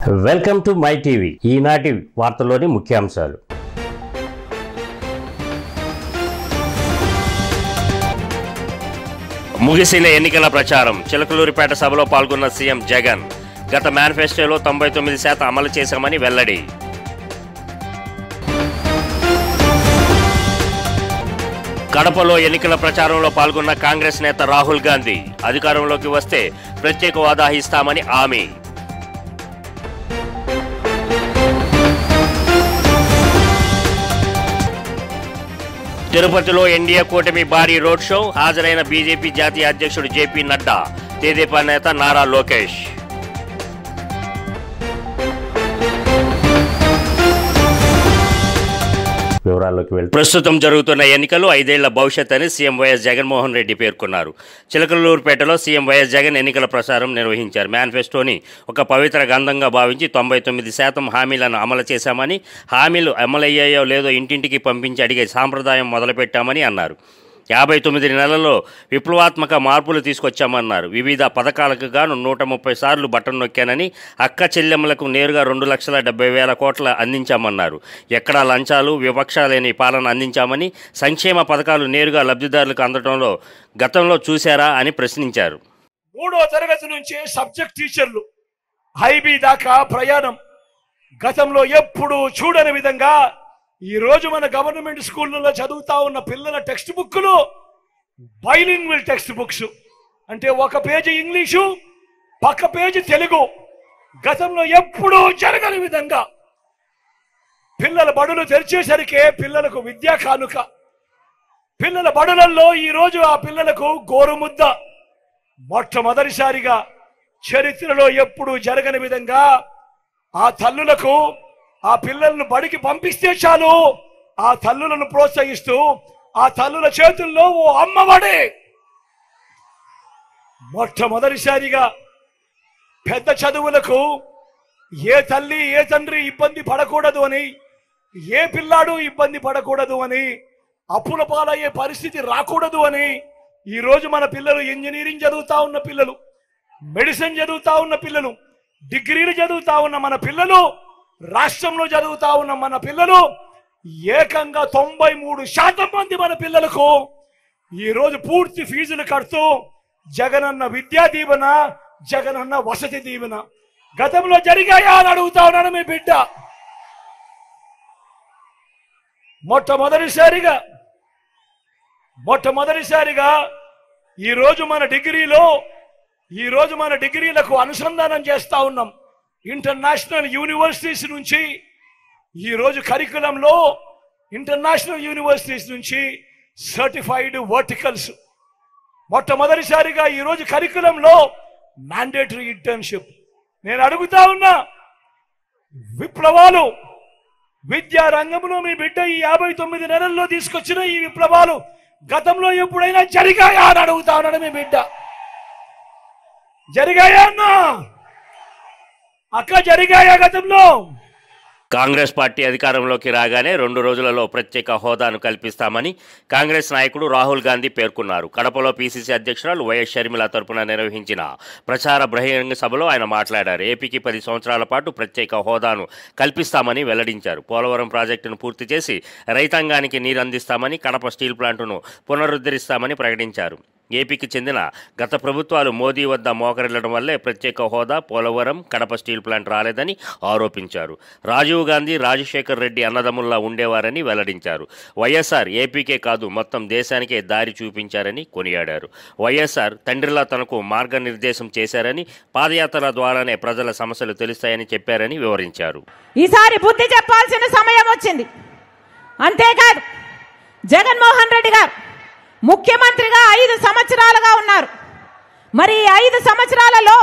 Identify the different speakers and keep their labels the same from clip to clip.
Speaker 1: Welcome to my TV. ఈనాటి వార్తల్లోని ముఖ్యాంశాలు. ముగిసిన ఎన్నికల ప్రచారం. చిలకలూరిపేట సభలో పాల్గొన్న సీఎం జగన్ గత మేనిఫెస్టోలో 99% అమలు చేశామని వెల్లడి. కడపలో ఎన్నికల ప్రచారంలో పాల్గొన్న కాంగ్రెస్ నేత రాహుల్ గాంధీ అధికారంలోకి వస్తే ప్రత్యేక హోదా ఇస్తామని హామీ. తిరుపతిలో ఎన్డీఏ కూటమి భారీ రోడ్ షో. హాజరైన బీజేపీ జాతీయ అధ్యక్షుడు జేపీ నడ్డా, తెదేపా నేత నారా లోకేష్. వివరాల్లోకి వెళ్తే ప్రస్తుతం జరుగుతున్న ఎన్నికలు 5 ఏళ్ల భవిష్యత్ అని సీఎం వైఎస్ జగన్మోహన్ రెడ్డి పేర్కొన్నారు. చిలకలూరుపేటలో సీఎం వైఎస్ జగన్ ఎన్నికల ప్రచారం నిర్వహించారు. మేనిఫెస్టోని ఒక పవిత్ర గంధంగా భావించి 99% హామీలను అమలు చేశామని, హామీలు అమలయ్యాయో లేదో ఇంటింటికి పంపించి అడిగే సాంప్రదాయం మొదలుపెట్టామని అన్నారు. 59 నెలల్లో విప్లవాత్మక మార్పులు తీసుకొచ్చామన్నారు. వివిధ పథకాలకు గాను 130 సార్లు బటన్ నొక్కానని, అక్క చెల్లెమ్మలకు నేరుగా 2,70,000 కోట్ల అందించామన్నారు. ఎక్కడా లంచాలు వివక్షలేని పాలన అందించామని, సంక్షేమ పథకాలు నేరుగా లబ్ధిదారులకు అందడంలో గతంలో చూశారా అని ప్రశ్నించారు.
Speaker 2: 3వ తరగతి నుంచి సబ్జెక్ట్ టీచర్లు ఐబీ దాకా ప్రయాణం గతంలో ఎప్పుడు చూడని విధంగా ఈ రోజు మన గవర్నమెంట్ స్కూళ్ళలో చదువుతా ఉన్న పిల్లల టెక్స్ట్ బుక్లు బైలింగ్వల్ టెక్స్ట్ బుక్స్, అంటే ఒక పేజీ ఇంగ్లీషు పక్క పేజీ తెలుగు. గతంలో ఎప్పుడూ జరగని విధంగా పిల్లల బడులు తెరిచేసరికే పిల్లలకు విద్యా కానుక. పిల్లల బడులలో ఈరోజు ఆ పిల్లలకు గోరుముద్ద. మొట్టమొదటిసారిగా చరిత్రలో ఎప్పుడూ జరగని విధంగా ఆ తల్లులకు ఆ పిల్లలను బడికి పంపిస్తే చాలు ఆ తల్లులను ప్రోత్సహిస్తూ ఆ తల్లుల చేతుల్లో ఓ అమ్మఒడి. మొట్టమొదటిసారిగా పెద్ద చదువులకు ఏ తల్లి ఏ తండ్రి ఇబ్బంది పడకూడదు అని, ఏ పిల్లాడు ఇబ్బంది పడకూడదు అని, అప్పుల పాలయ్యే పరిస్థితి రాకూడదు అని ఈరోజు మన పిల్లలు ఇంజనీరింగ్ చదువుతా ఉన్న పిల్లలు, మెడిసిన్ చదువుతా ఉన్న పిల్లలు, డిగ్రీలు చదువుతా ఉన్న మన పిల్లలు, రాష్ట్రంలో చదువుతా ఉన్న మన పిల్లలు ఏకంగా 93% మంది మన పిల్లలకు ఈరోజు పూర్తి ఫీజులు కడుతూ జగనన్న విద్యా దీవెన, జగనన్న వసతి దీవెన గతంలో జరిగాయా అని అడుగుతా ఉన్నాను మీ బిడ్డ. మొట్టమొదటిసారిగా ఈరోజు మన డిగ్రీలకు అనుసంధానం చేస్తా ఉన్నాం. ఇంటర్నేషనల్ యూనివర్సిటీస్ నుంచి ఈరోజు కరికులంలో ఇంటర్నేషనల్ యూనివర్సిటీస్ నుంచి సర్టిఫైడ్ వర్టికల్స్. మొట్టమొదటిసారిగా ఈరోజు కరికులంలో మ్యాండేటరీ ఇంటర్న్షిప్. నేను అడుగుతా ఉన్నా, విప్లవాలు విద్యా రంగంలో మీ బిడ్డ ఈ 59 నెలల్లో తీసుకొచ్చిన ఈ విప్లవాలు గతంలో ఎప్పుడైనా జరిగాయా అని అడుగుతా ఉన్నాడు మీ బిడ్డ. జరిగాయా అన్నా? అక్క జరిగాయా గతంలో?
Speaker 1: కాంగ్రెస్ పార్టీ అధికారంలోకి రాగానే 2 రోజులలో ప్రత్యేక హోదాను కల్పిస్తామని కాంగ్రెస్ నాయకుడు రాహుల్ గాంధీ పేర్కొన్నారు. కడపలో పీసీసీ అధ్యక్షురాలు వైఎస్ షర్మిల తరపున నిర్వహించిన ప్రచార బహిరంగ సభలో ఆయన మాట్లాడారు. ఏపీకి 10 సంవత్సరాల పాటు ప్రత్యేక హోదాను కల్పిస్తామని వెల్లడించారు. పోలవరం ప్రాజెక్టును పూర్తి చేసి రైతాంగానికి నీరు అందిస్తామని, కడప స్టీల్ ప్లాంటును పునరుద్ధరిస్తామని ప్రకటించారు. ఏపీకి చెందిన గత ప్రభుత్వాలు మోదీ వద్ద మోకరిల్లడం వల్లే ప్రత్యేక హోదా, పోలవరం, కడప స్టీల్ ప్లాంట్ రాలేదని ఆరోపించారు. రాజీవ్ గాంధీ, రాజశేఖర్ రెడ్డి అన్నదమ్ముల్లా ఉండేవారని వెల్లడించారు. వైఎస్ఆర్ ఏపీకే కాదు మొత్తం దేశానికే దారి చూపించారని కొనియాడారు. వైఎస్ఆర్ తండ్రిలా తనకు మార్గనిర్దేశం చేశారని, పాదయాత్రల ద్వారానే ప్రజల సమస్యలు తెలుస్తాయని చెప్పారని వివరించారు.
Speaker 3: ఈసారి బుద్ధి చెప్పాల్సిన సమయం వచ్చింది. అంతేకాదు, జగన్మోహన్ రెడ్డి గారు ముఖ్యమంత్రిగా 5 సంవత్సరాలుగా ఉన్నారు. మరి 5 సంవత్సరాలలో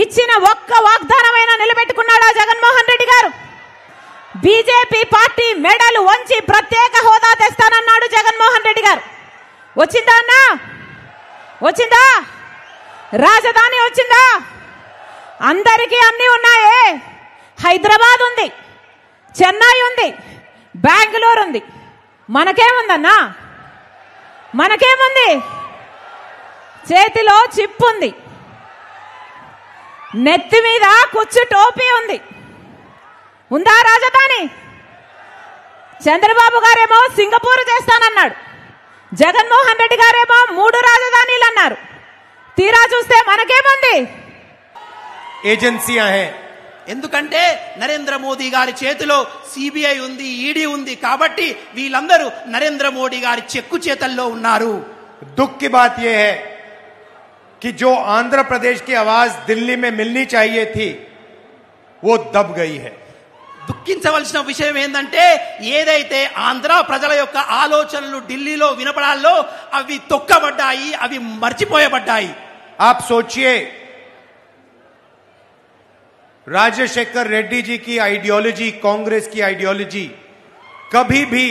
Speaker 3: ఇచ్చిన ఒక్క వాగ్దానమైనా నిలబెట్టుకున్నాడా జగన్మోహన్ రెడ్డి గారు? బీజేపీ పార్టీ మెడలు వంచి ప్రత్యేక హోదా తెస్తానన్నాడు జగన్మోహన్ రెడ్డి గారు. వచ్చిందా అన్నా? వచ్చిందా? రాజధాని వచ్చిందా? అందరికీ అన్నీ ఉన్నాయే. హైదరాబాద్ ఉంది, చెన్నై ఉంది, బెంగళూరు ఉంది. మనకేముందన్నా? మనకేముంది? చేతిలో చిప్ ఉంది. నెత్తి మీద కుచ్చు టోపీ ఉంది. ఉందా రాజధాని? చంద్రబాబు గారేమో సింగపూర్ చేస్తానన్నాడు. జగన్మోహన్ రెడ్డి గారేమో 3 రాజధానీలు అన్నారు. తీరా చూస్తే మనకేముంది?
Speaker 4: ఏజెన్సీయా హై.
Speaker 5: ఎందుకంటే నరేంద్ర మోదీ గారి చేతిలో సిబిఐ ఉంది, ఈడీ ఉంది కాబట్టి వీళ్ళందరూ నరేంద్ర మోదీ గారి చెక్కు చేతల్లో ఉన్నారు.
Speaker 4: दुख की बात यह है कि जो आंध्र प्रदेश की आवाज दिल्ली में मिलनी चाहिए थी वो दब गई है.
Speaker 5: దుఃఖించవలసిన విషయం ఏంటంటే ఏదైతే ఆంధ్ర ప్రజల యొక్క ఆలోచనలు ఢిల్లీలో వినపడాలో అవి తొక్కబడ్డాయి, అవి మర్చిపోయబడ్డాయి.
Speaker 4: आप सोचिए, राजशेखर रेड्डी जी की आइडियोलॉजी, कांग्रेस की आइडियोलॉजी कभी भी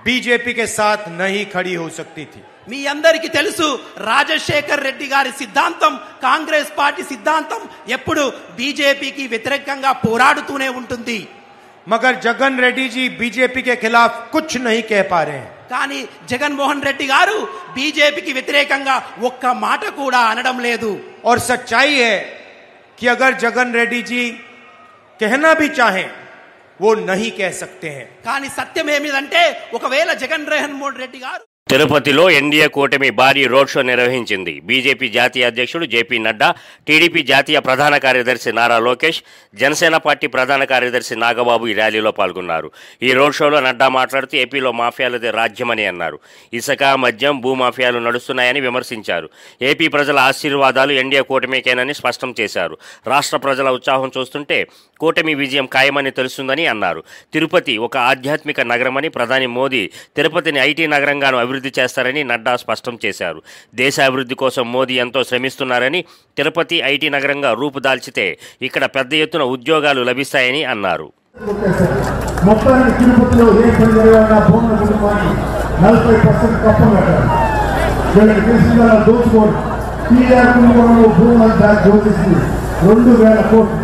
Speaker 4: बीजेपी के साथ नहीं खड़ी हो सकती थी.
Speaker 5: మీ అందరికీ తెలుసు రాజశేఖర్ రెడ్డి గారి సిద్ధాంతం, కాంగ్రెస్ పార్టీ సిద్ధాంతం ఎప్పుడు బీజేపీకి వ్యతిరేకంగా పోరాడుతూనే ఉంటుంది.
Speaker 4: मगर जगन रेड्डी जी बीजेपी के खिलाफ कुछ नहीं कह पा रहे हैं.
Speaker 5: కానీ జగన్మోహన్ రెడ్డి గారు బీజేపీకి వ్యతిరేకంగా ఒక్క మాట కూడా అనడం లేదు.
Speaker 4: और सच्चाई है कि अगर जगन रेड्डी जी कहना भी चाहें वो नहीं कह सकते हैं.
Speaker 5: కానీ సత్యం ఏమిటంటే ఒకవేళ జగన్మోహన్ రెడ్డి గారు
Speaker 1: తిరుపతిలో ఎన్డీఏ కూటమి భారీ రోడ్ షో నిర్వహించింది. బీజేపీ జాతీయ అధ్యక్షుడు జేపీ నడ్డా, టీడీపీ జాతీయ ప్రధాన కార్యదర్శి నారా లోకేష్, జనసేన పార్టీ ప్రధాన కార్యదర్శి నాగబాబు ఈ ర్యాలీలో పాల్గొన్నారు. ఈ రోడ్ షోలో నడ్డా మాట్లాడుతూ ఏపీలో మాఫియాలదే రాజ్యమని అన్నారు. ఇసుక, మద్యం, భూమాఫియాలు నడుస్తున్నాయని విమర్శించారు. ఏపీ ప్రజల ఆశీర్వాదాలు ఎన్డీఏ కూటమికేనని స్పష్టం చేశారు. రాష్ట్ర ప్రజల ఉత్సాహం చూస్తుంటే కూటమి విజయం ఖాయమని తెలుస్తుందని అన్నారు. తిరుపతి ఒక ఆధ్యాత్మిక నగరమని, ప్రధాని మోదీ తిరుపతిని ఐటీ నగరంగాను అభివృద్ధి చేస్తారని నడ్డా స్పష్టం చేశారు. దేశ అభివృద్ధి కోసం మోదీ ఎంతో శ్రమిస్తున్నారని, తిరుపతి ఐటీ నగరంగా రూపుదాల్చితే ఇక్కడ పెద్ద ఎత్తున ఉద్యోగాలు లభిస్తాయని అన్నారు.
Speaker 6: మొత్తానికి తిరుపతిలో ఏ పని జరిగినా భూముల కుటుంబాన్ని 40% కప్పం కట్టారు. వీళ్ళకి తెలిసిందా దోచుకోండి. టీఆర్ కుటుంబంలో భూములంతా దోచేసింది 2,000 కోట్లు.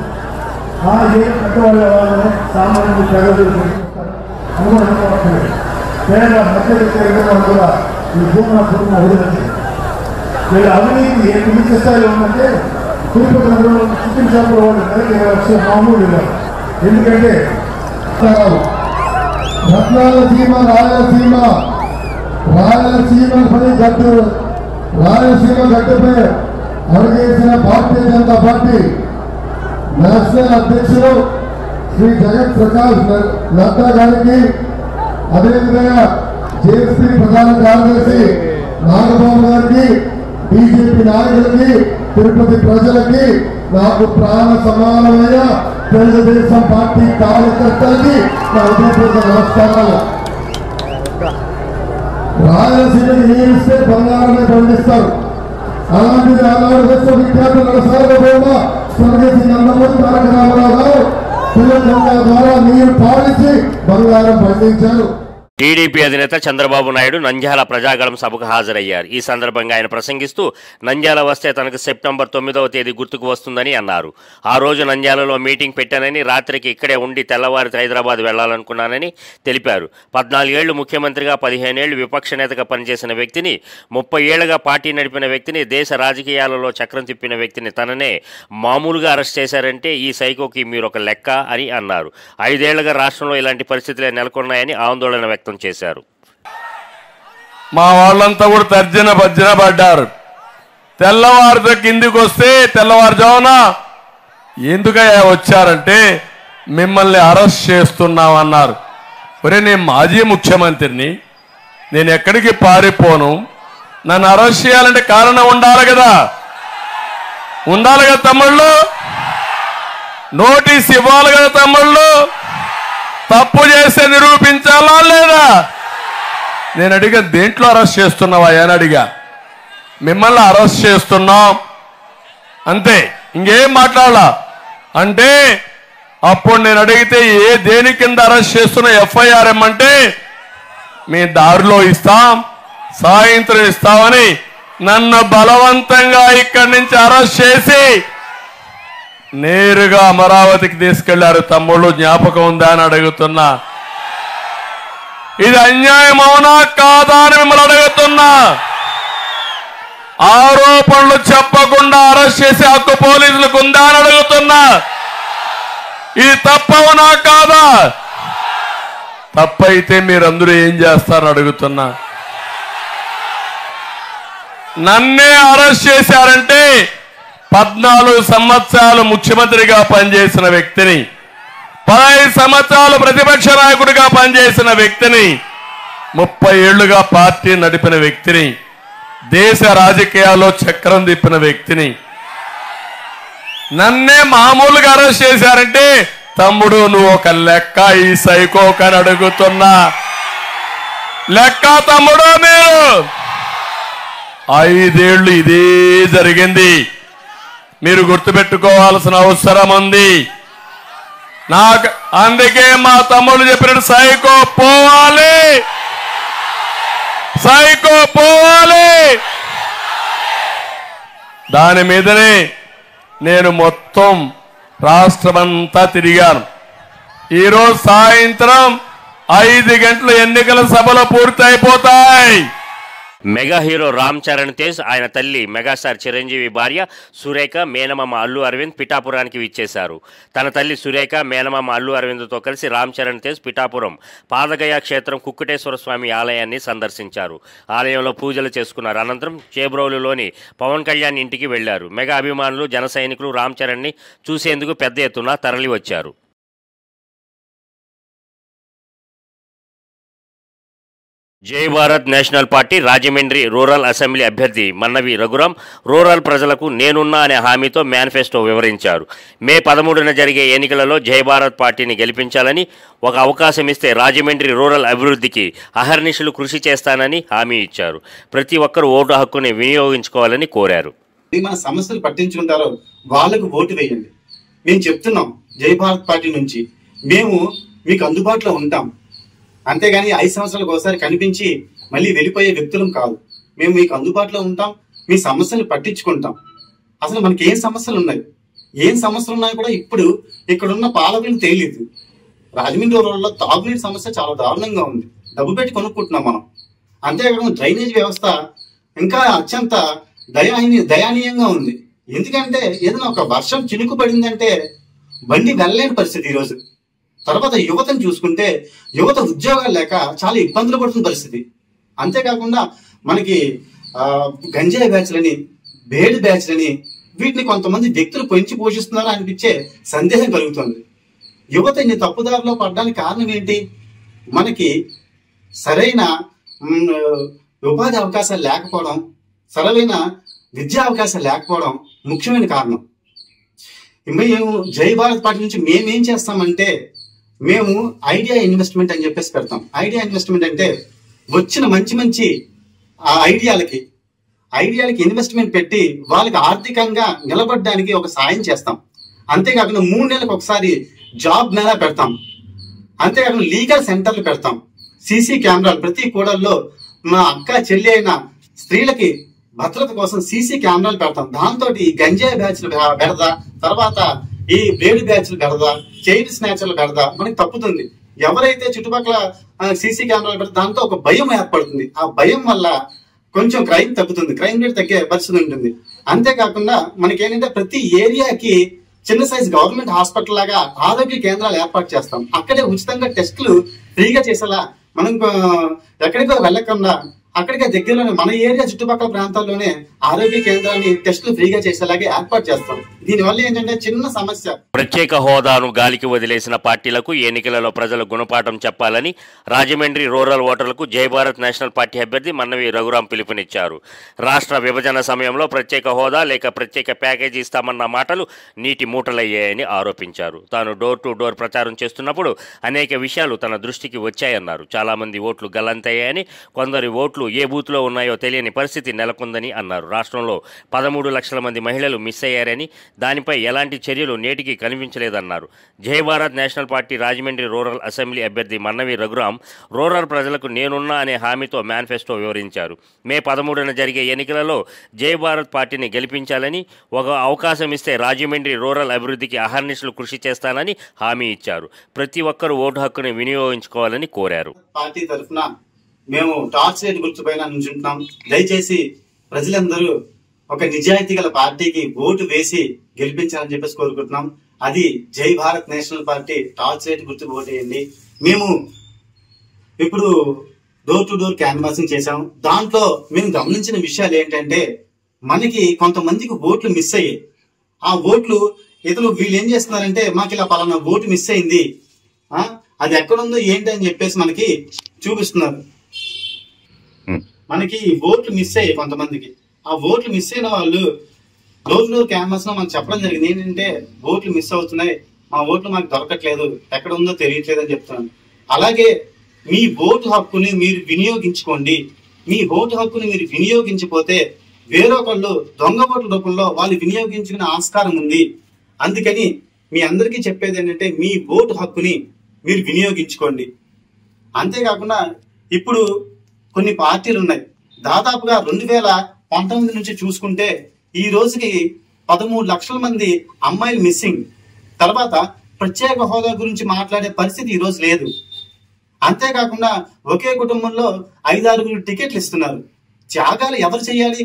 Speaker 6: ఆ ఏ పెద్దవాళ్ళ వాళ్ళని సామాన్యులు ప్రజలు అనుకోవట్లేదు. పేద మధ్యవర్గం కూడా ఈ భూముల కుటుంబం వదిలింది. వీళ్ళ అవినీతి ఏ కింది స్థాయిలో ఉందంటే తిరుపతి నగరంలో చికెన్ షాపులో వాళ్ళు నెలకి 20 లక్షలు మామూలు ఇవ్వాలి. ఎందుకంటే రత్నాలసీమ రాయలసీమ పని గట్టు రాయలసీమ గట్టుపై అడుగేసిన భారతీయ జనతా పార్టీ నేషనల్ అధ్యక్షుడు శ్రీ జగత్ ప్రకాష్ నడ్డా గారికి, అదేవిధంగా జేఎస్పీ ప్రధాన కార్యదర్శి నాగబాబు గారికి, బీజేపీ నాయకులకి, తిరుపతి ప్రజలకి, నాకు ప్రాణ సమానమైన తెలుగుదేశం పార్టీ కార్యకర్తలకి నా ఉదయపూర్వక నమస్కారాలు. రాయలసీమకి నీరిస్తే బంగారమే పండిస్తారు. అలాంటిది ఆనాడు విశ్వవిఖ్యాత సార్వభౌమ స్వర్గీయ నందమూరి తారక రామారావు గారు తెలంగాణ ద్వారా నీరు పాలించి బంగారం పండించారు.
Speaker 1: టీడీపీ అధినేత చంద్రబాబు నాయుడు నంద్యాల ప్రజాగళం సభకు హాజరయ్యారు. ఈ సందర్భంగా ఆయన ప్రసంగిస్తూ నంద్యాల వస్తే తనకు సెప్టెంబర్ 9వ తేదీ గుర్తుకు వస్తుందని అన్నారు. ఆ రోజు నంద్యాలలో మీటింగ్ పెట్టానని, రాత్రికి ఇక్కడే ఉండి తెల్లవారి హైదరాబాద్ వెళ్లాలనుకున్నానని తెలిపారు. 14 ఏళ్లు ముఖ్యమంత్రిగా, 15 ఏళ్లు విపక్ష నేతగా పనిచేసిన వ్యక్తిని, 30 ఏళ్లుగా పార్టీ నడిపిన వ్యక్తిని, దేశ రాజకీయాలలో చక్రం తిప్పిన వ్యక్తిని తననే మామూలుగా అరెస్ట్ చేశారంటే ఈ సైకోకి మీరొక లెక్క అని అన్నారు. 5 ఏళ్లుగా రాష్ట్రంలో ఇలాంటి పరిస్థితులే నెలకొన్నాయని ఆందోళన వ్యక్తం చేశారు.
Speaker 7: మా వాళ్ళంతా కూడా తర్జన భర్జన పడ్డారు. తెల్లవారితో కిందికి వస్తే తెల్లవారుజామున ఎందుకయ్యా వచ్చారంటే మిమ్మల్ని అరెస్ట్ చేస్తున్నామన్నారు. ఒరే, నేను మాజీ ముఖ్యమంత్రిని, నేను ఎక్కడికి పారిపోను. నన్ను అరెస్ట్ చేయాలంటే కారణం ఉండాలి కదా, తమ్ముళ్ళు. నోటీస్ ఇవ్వాలి కదా తమ్ముళ్ళు. తప్పు చేస్తే నిరూపించాలా లేదా? నేను అడిగా దేంట్లో అరెస్ట్ చేస్తున్నావా అని అడిగా. మిమ్మల్ని అరెస్ట్ చేస్తున్నాం అంతే, ఇంకేం మాట్లాడాలా అంటే అప్పుడు నేను అడిగితే దేని కింద అరెస్ట్ చేస్తున్న ఎఫ్ఐఆర్ ఏమంటే మీ దారిలో ఇస్తాం, సాయంత్రం ఇస్తామని నన్ను బలవంతంగా ఇక్కడి నుంచి అరెస్ట్ చేసి నేరుగా అమరావతికి తీసుకెళ్లారు. తమ్ముళ్ళు జ్ఞాపకం ఉందా అని అడుగుతున్నా. ఇది అన్యాయం అవునా కాదా అని మిమ్మల్ని అడుగుతున్నా. ఆరోపణలు చెప్పకుండా అరెస్ట్ చేసే హక్కు పోలీసులకు ఉందా అని అడుగుతున్నా. ఇది తప్పవునా కాదా? తప్పైతే మీరందరూ ఏం చేస్తారని అడుగుతున్నా. నన్నే అరెస్ట్ చేశారంటే 14 సంవత్సరాలు ముఖ్యమంత్రిగా పనిచేసిన వ్యక్తిని, 15 సంవత్సరాలు ప్రతిపక్ష నాయకుడిగా పనిచేసిన వ్యక్తిని, 30 ఏళ్లుగా పార్టీ నడిపిన వ్యక్తిని, దేశ రాజకీయాల్లో చక్రం తిప్పిన వ్యక్తిని నన్నే మామూలుగా అరెస్ట్ చేశారంటే తమ్ముడు నువ్వు ఒక లెక్క ఈ సైకోకని అడుగుతున్నా. లెక్క తమ్ముడు. మీరు 5 ఏళ్లు ఇదే జరిగింది. మీరు గుర్తుపెట్టుకోవాల్సిన అవసరం ఉంది. నాకు అందుకే మా తమ్ముడు చెప్పినట్టు సైకో పోవాలి, సైకో పోవాలి. దాని మీదనే నేను మొత్తం రాష్ట్రమంతా తిరిగాను. ఈరోజు సాయంత్రం 5 గంటల ఎన్నికల సభలు పూర్తి అయిపోతాయి.
Speaker 1: మెగా హీరో రామ్ చరణ్ తేజ్, ఆయన తల్లి మెగాస్టార్ చిరంజీవి భార్య సురేఖ, మేనమామ అల్లు అరవింద్ పిఠాపురానికి విచ్చేశారు. తన తల్లి సురేఖ, మేనమామ అల్లు అరవింద్తో కలిసి రామ్ చరణ్ తేజ్ పిఠాపురం పాదగయ క్షేత్రం కుక్కుటేశ్వర స్వామి ఆలయాన్ని సందర్శించారు. ఆలయంలో పూజలు చేసుకున్నారు. అనంతరం చేబ్రోలులోని పవన్ కళ్యాణ్ ఇంటికి వెళ్లారు. మెగా అభిమానులు, జన సైనికులు రామ్ చరణ్ని చూసేందుకు పెద్ద ఎత్తున తరలి వచ్చారు. జై Bharat national party Rajahmundry rural assembly అభ్యర్థి మన్నవి రఘురాం రూరల్ ప్రజలకు నేనున్నా అనే హామీతో మేనిఫెస్టో వివరించారు. మే 13న జరిగే ఎన్నికలలో జై భారత్ పార్టీని గెలిపించాలని, ఒక అవకాశం ఇస్తే రాజమండ్రి రూరల్ అభివృద్ధికి అహర్నిశలు కృషి చేస్తానని హామీ ఇచ్చారు. ప్రతి ఒక్కరూ ఓటు హక్కుని వినియోగించుకోవాలని కోరారు.
Speaker 8: మన సమస్యలు పట్టించుకుంటారో వాళ్లకు ఓటు వేయండి. మేము చెప్తున్నాం జై భారత్ పార్టీ నుంచి, మేము మీకు అందుబాటులో ఉంటాం. అంతేగాని 5 సంవత్సరాలకు ఒకసారి కనిపించి మళ్ళీ వెళ్ళిపోయే వ్యక్తులం కాదు. మేము మీకు అందుబాటులో ఉంటాం, మీ సమస్యలు పట్టించుకుంటాం. అసలు మనకి ఏం సమస్యలు ఉన్నాయి, ఏం సమస్యలు ఉన్నాయో కూడా ఇప్పుడు ఇక్కడున్న పాలకులకు తెలియదు. రాజమండ్రి రోడ్లో తాగునీటి సమస్య చాలా దారుణంగా ఉంది. డబ్బు పెట్టి కొనుక్కుంటున్నాం మనం. అంతేకాకుండా డ్రైనేజ్ వ్యవస్థ ఇంకా అత్యంత దయానీయంగా ఉంది. ఎందుకంటే ఏదైనా ఒక వర్షం చినుకు పడిందంటే బండి వెళ్ళలేని పరిస్థితి ఈరోజు. తర్వాత యువతను చూసుకుంటే యువత ఉద్యోగాలు లేక చాలా ఇబ్బందులు పడుతున్న పరిస్థితి. అంతేకాకుండా మనకి గంజాయి బ్యాచ్లని, బేడ్ బ్యాచ్లని, వీటిని కొంతమంది వ్యక్తులు పెంచి పోషిస్తున్నారా అనిపించే సందేహం కలుగుతుంది. యువత ఇన్ని తప్పుదారిలో పడడానికి కారణం ఏంటి? మనకి సరైన ఉపాధి అవకాశాలు లేకపోవడం, సరైన విద్యా అవకాశాలు లేకపోవడం ముఖ్యమైన కారణం. మేము జై భారత్ పార్టీ నుంచి మేమేం చేస్తామంటే, మేము ఐడియా ఇన్వెస్ట్మెంట్ అని చెప్పేసి పెడతాం. ఐడియా ఇన్వెస్ట్మెంట్ అంటే వచ్చిన మంచి ఐడియాలకి ఇన్వెస్ట్మెంట్ పెట్టి వాళ్ళకి ఆర్థికంగా నిలబడడానికి ఒక సాయం చేస్తాం. అంతేకాకుండా 3 నెలలకు ఒకసారి జాబ్ మేళా పెడతాం. అంతేకాకుండా లీగల్ సెంటర్లు పెడతాం. సీసీ కెమెరాలు ప్రతి కూడల్లో మా అక్క చెల్లి అయిన స్త్రీలకి భద్రత కోసం సీసీ కెమెరాలు పెడతాం. దాంతో ఈ గంజాయి బ్యాచ్లు పెడదా, తర్వాత ఈ బ్లేడ్ బ్యాచ్లు పెడదా, చైన్ స్నాచర్లు పెడదా మనకి తప్పుతుంది. ఎవరైతే చుట్టుపక్కల సీసీ కెమెరాలు పెడతా దాంతో ఒక భయం ఏర్పడుతుంది. ఆ భయం వల్ల కొంచెం క్రైమ్ తగ్గుతుంది, క్రైమ్ రేట్ తగ్గే పరిస్థితి ఉంటుంది. అంతేకాకుండా మనకి ఏంటంటే ప్రతి ఏరియాకి చిన్న సైజ్ గవర్నమెంట్ హాస్పిటల్ లాగా ఆరోగ్య కేంద్రాలు ఏర్పాటు చేస్తాం. అక్కడే ఉచితంగా టెస్టులు ఫ్రీగా చేసేలా, మనం ఎక్కడికో వెళ్ళకుండా అక్కడికే దగ్గరలోనే మన ఏరియా చుట్టుపక్కల ప్రాంతాల్లోనే ఆరోగ్య కేంద్రాన్ని టెస్టులు ఫ్రీగా చేసేలాగే ఏర్పాటు చేస్తాం. దీనివల్ల ఏంటంటే చిన్న సమస్య.
Speaker 1: ప్రత్యేక హోదాను గాలికి వదిలేసిన పార్టీలకు ఎన్నికలలో ప్రజలు గుణపాఠం చెప్పాలని రాజమండ్రి రూరల్ ఓటర్లకు జై భారత్ నేషనల్ పార్టీ అభ్యర్థి మన్నవి రఘురాం పిలుపునిచ్చారు. రాష్ట్ర విభజన సమయంలో ప్రత్యేక హోదా లేక ప్రత్యేక ప్యాకేజీ ఇస్తామన్న మాటలు నీటి మూటలయ్యాయని ఆరోపించారు. తాను డోర్ టు డోర్ ప్రచారం చేస్తున్నప్పుడు అనేక విషయాలు తన దృష్టికి వచ్చాయన్నారు. చాలామంది ఓట్లు గల్లంతయ్యాయని, కొందరి ఓట్లు ఏ బూత్లో ఉన్నాయో తెలియని పరిస్థితి నెలకొందని అన్నారు. రాష్ట్రంలో 13 లక్షల మంది మహిళలు మిస్ అయ్యారని, దానిపై ఎలాంటి చర్యలు నేటికి కనిపించలేదన్నారు. జై Bharat national party Rajahmundry rural assembly అభ్యర్థి మన్నవి రఘురాం రూరల్ ప్రజలకు నేనున్నా అనే హామీతో మేనిఫెస్టో వివరించారు. మే 13న జరిగే ఎన్నికలలో జై భారత్ పార్టీని గెలిపించాలని, ఒక అవకాశం ఇస్తే రాజమండ్రి రూరల్ అభివృద్ధికి అహర్నిశలు కృషి చేస్తానని హామీ ఇచ్చారు. ప్రతి ఒక్కరూ ఓటు హక్కుని వినియోగించుకోవాలని కోరారు.
Speaker 8: పార్టీ తరఫున మేము టార్చ్ లైట్ గుర్తుపైన నుంచుంటున్నాం. దయచేసి ప్రజలందరూ ఒక నిజాయితీ గల పార్టీకి ఓటు వేసి గెలిపించాలని చెప్పేసి కోరుకుంటున్నాం. అది జై Bharat national party torch light గుర్తుకు ఓటేయండి. మేము ఇప్పుడు డోర్ టు డోర్ క్యాన్వాసింగ్ చేశాం. దాంట్లో మేము గమనించిన విషయాలు ఏంటంటే, మనకి కొంతమందికి ఓట్లు మిస్ అయ్యాయి. ఆ ఓట్లు ఇతరులు వీళ్ళు ఏం చేస్తున్నారంటే, మాకు ఇలా పలానా ఓటు మిస్ అయింది, అది ఎక్కడుందో ఏంటి అని చెప్పేసి మనకి చూపిస్తున్నారు. మనకి ఓట్లు మిస్ అయ్యాయి కొంతమందికి. ఆ ఓట్లు మిస్ అయిన వాళ్ళు డోర్ టు డోర్ క్యాన్వాస్ లో మనకు చెప్పడం జరిగింది ఏంటంటే, ఓట్లు మిస్ అవుతున్నాయి, మా ఓట్లు మాకు దొరకట్లేదు, ఎక్కడ ఉందో తెలియట్లేదు అని చెప్తున్నాను. అలాగే మీ ఓటు హక్కుని మీరు వినియోగించుకోండి. మీ ఓటు హక్కుని మీరు వినియోగించకపోతే వేరొకళ్ళు దొంగ ఓట్ల రూపంలో వాళ్ళు వినియోగించుకునే ఆస్కారం ఉంది. అందుకని మీ అందరికీ చెప్పేది ఏంటంటే, మీ ఓటు హక్కుని మీరు వినియోగించుకోండి. అంతేకాకుండా ఇప్పుడు కొన్ని పార్టీలు ఉన్నాయి. దాదాపుగా 2019 నుంచి చూసుకుంటే ఈ రోజుకి 13 లక్షల మంది అమ్మాయిలు మిస్సింగ్. తర్వాత ప్రత్యేక హోదా గురించి మాట్లాడే పరిస్థితి ఈ రోజు లేదు. అంతేకాకుండా ఒకే కుటుంబంలో 5-6 టికెట్లు ఇస్తున్నారు. త్యాగాలు ఎవరు చేయాలి?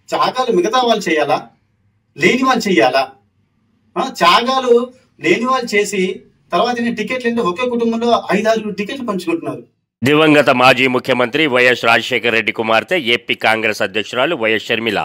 Speaker 8: త్యాగాలు మిగతా వాళ్ళు చేయాలా, లేని వాళ్ళు చేయాలా? త్యాగాలు లేని వాళ్ళు చేసి తర్వాత టికెట్లు అంటే ఒకే కుటుంబంలో 5-6 టికెట్లు పంచుకుంటున్నారు.
Speaker 1: దివంగత మాజీ ముఖ్యమంత్రి వైఎస్ రాజశేఖర రెడ్డి కుమార్తె ఏపీ కాంగ్రెస్ అధ్యక్షురాలు వైఎస్ షర్మిల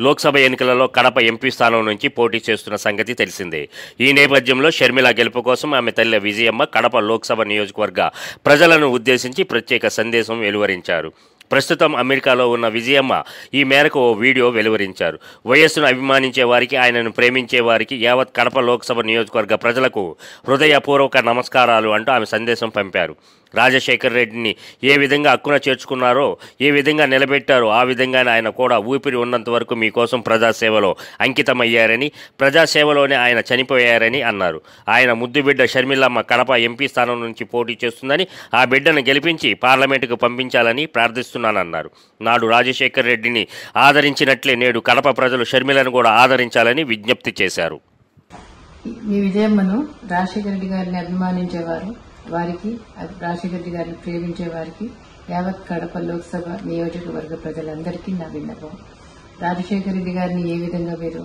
Speaker 1: లోక్సభ ఎన్నికలలో కడప ఎంపీ స్థానం నుంచి పోటీ చేస్తున్న సంగతి తెలిసిందే. ఈ నేపథ్యంలో షర్మిల గెలుపు కోసం ఆమె తల్లి విజయమ్మ కడప లోక్సభ నియోజకవర్గ ప్రజలను ఉద్దేశించి ప్రత్యేక సందేశం వెలువరించారు. ప్రస్తుతం అమెరికాలో ఉన్న విజయమ్మ ఈ మేరకు ఓ వీడియో వెలువరించారు. వైఎస్ను అభిమానించే వారికి, ఆయనను ప్రేమించే వారికి, యావత్ కడప లోక్సభ నియోజకవర్గ ప్రజలకు హృదయపూర్వక నమస్కారాలు అంటూ ఆమె సందేశం పంపారు. రాజశేఖర్ రెడ్డిని ఏ విధంగా హక్కున చేర్చుకున్నారో, ఏ విధంగా నిలబెట్టారో ఆ విధంగానే ఆయన కూడా ఊపిరి ఉన్నంత వరకు మీకోసం ప్రజాసేవలో అంకితమయ్యారని, ప్రజాసేవలోనే ఆయన చనిపోయారని అన్నారు. ఆయన ముద్దు బిడ్డ షర్మిలమ్మ కడప ఎంపీ స్థానం నుంచి పోటీ చేస్తుందని, ఆ బిడ్డను గెలిపించి పార్లమెంటుకు పంపించాలని ప్రార్థిస్తున్నానన్నారు. నాడు రాజశేఖర్ రెడ్డిని ఆదరించినట్లే నేడు కడప ప్రజలు షర్మిలను కూడా ఆదరించాలని విజ్ఞప్తి చేశారు.
Speaker 9: ఈ విజయమ్మను రాజశేఖర రెడ్డి గారిని అభిమానించేవారు, వారికి రాజశేఖర రెడ్డి గారిని ప్రేమించే వారికి, యావత్ కడప లోక్సభ నియోజకవర్గ ప్రజలందరికీ నా విన్నపం. రాజశేఖర రెడ్డి గారిని ఏ విధంగా మీరు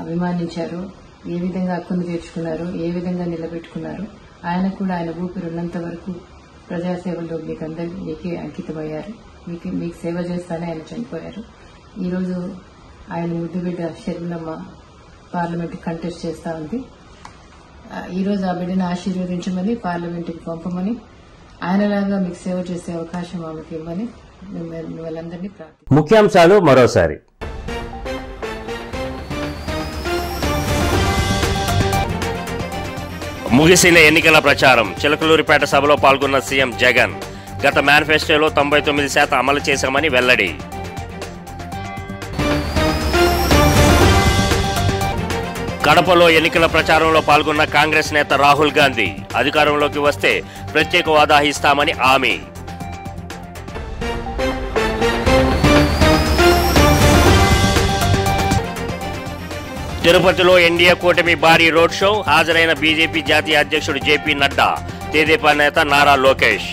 Speaker 9: అభిమానించారు, ఏ విధంగా హక్కును చేర్చుకున్నారు, ఏ విధంగా నిలబెట్టుకున్నారు, ఆయన కూడా ఆయన ఊపిరి ఉన్నంత వరకు ప్రజాసేవలో మీకే అంకితమయ్యారు. మీకు సేవ చేస్తానే ఆయన చనిపోయారు. ఈరోజు ఆయన ముద్దు బిడ్డ షర్మిలమ్మ పార్లమెంట్ కంటెస్ట్ చేస్తా ఉంది. ఈరోజు ఆ బిడ్డను ఆశీర్వదించమని, పార్లమెంటుకి పంపమని, ఆయనలాగా మీకు సేవ చేసే అవకాశం ఆమెకి ఇవ్వమని మిమ్మల్ని ప్రార్థిస్తున్నాను.
Speaker 1: ముఖ్యాంశాలు మరోసారి. ముగిసిన ఎన్నికల ప్రచారం. చిలకలూరిపేట సభలో పాల్గొన్న సీఎం జగన్ గత మేనిఫెస్టోలో 99% అమలు చేశామని వెల్లడి. కడపలో ఎన్నికల ప్రచారంలో పాల్గొన్న కాంగ్రెస్ నేత రాహుల్ గాంధీ అధికారంలోకి వస్తే ప్రత్యేక హోదా ఇస్తామని హామీ. తిరుపతిలో ఎన్డీఏ కూటమి భారీ రోడ్ షో. హాజరైన బీజేపీ జాతీయ అధ్యక్షుడు జేపీ నడ్డా, తెదేపా నేత నారా లోకేష్.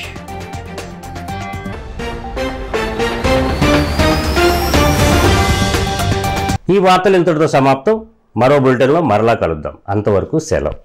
Speaker 1: ఈ వార్తలు ఇంతటితో సమాప్తం. మరో బులెటిన్లో మరలా కలుద్దాం. అంతవరకు సెలవు.